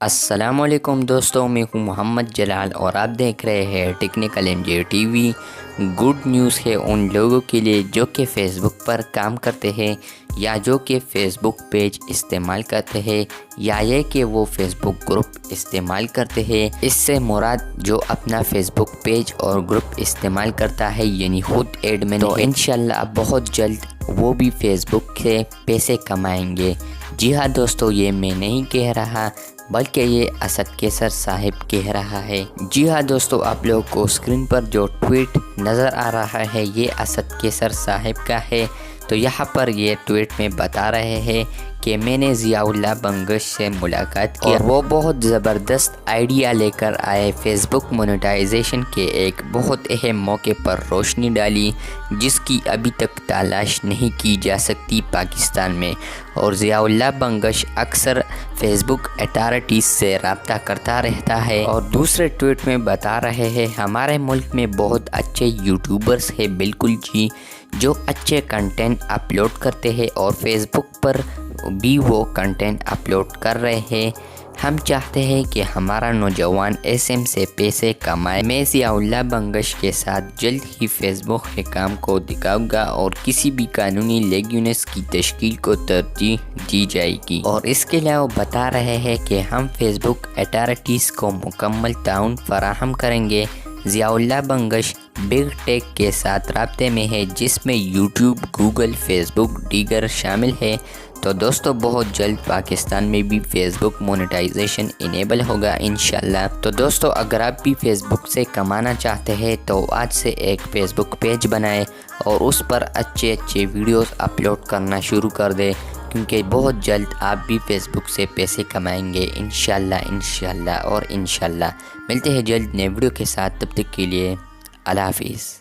السلام علیکم دوستوں، میں ہوں محمد جلال اور آپ دیکھ رہے ہیں technical M J T V. Good news ہے ان لوگوں کے لیے جو کہ فیس بک پر کام کرتے ہیں یا جو کہ فیس بک پیج استعمال کرتے ہیں یا یہ کہ وہ فیس بک گروپ استعمال کرتے ہیں۔ اس سے مراد جو اپنا فیس بک پیج اور گروپ استعمال کرتا ہے یعنی خود ایڈمن، تو انشاءاللہ بہت جلد وہ بھی فیس بک سے پیسے کمائیں گے۔ جی ہاں دوستو، یہ میں نہیں کہہ رہا بلکہ یہ اسد کیسر صاحب کہہ رہا ہے۔ جی ہاں دوستو، آپ لوگوں کو اسکرین پر جو ٹویٹ نظر آ رہا ہے یہ اسد کیسر صاحب کا ہے۔ تو یہاں پر یہ ٹویٹ میں بتا رہے ہیں کہ میں نے ضیاء اللہ بنگش سے ملاقات کی اور وہ بہت زبردست آئیڈیا لے کر آئے۔ فیس بک مونیٹائزیشن کے ایک بہت اہم موقع پر روشنی ڈالی جس کی ابھی تک تلاش نہیں کی جا سکتی پاکستان میں، اور ضیاء اللہ بنگش اکثر فیس بک اتھارٹیز سے رابطہ کرتا رہتا ہے۔ اور دوسرے ٹویٹ میں بتا رہے ہیں ہمارے ملک میں بہت اچھے یوٹیوبرز ہیں، بالکل جی، جو اچھے کنٹینٹ اپلوڈ کرتے ہیں اور فیس بک پر بھی وہ کنٹینٹ اپلوڈ کر رہے ہیں۔ ہم چاہتے ہیں کہ ہمارا نوجوان ایس ایم سے پیسے کمائے۔ میں ضیاء اللہ بنگش کے ساتھ جلد ہی فیس بک کے کام کو دکھاؤں گا اور کسی بھی قانونی لیگیونس کی تشکیل کو ترجیح دی جائے گی۔ اور اس کے علاوہ بتا رہے ہیں کہ ہم فیس بک اتھارٹیز کو مکمل تعاون فراہم کریں گے۔ ضیاء اللہ بنگش بگ ٹیک کے ساتھ رابطے میں ہے جس میں یوٹیوب، گوگل، فیس بک دیگر شامل ہے۔ تو دوستو بہت جلد پاکستان میں بھی فیس بک مونیٹائزیشن انیبل ہوگا انشاءاللہ۔ تو دوستو اگر آپ بھی فیس بک سے کمانا چاہتے ہیں تو آج سے ایک فیس بک پیج بنائیں اور اس پر اچھے ویڈیوز اپلوڈ کرنا شروع کر دیں، کیونکہ بہت جلد آپ بھی فیس بک سے پیسے کمائیں گے انشاءاللہ اور انشاءاللہ۔ ملتے ہیں جلد نئے ویڈیو کے ساتھ، تب تک کے لیے اللہ حافظ۔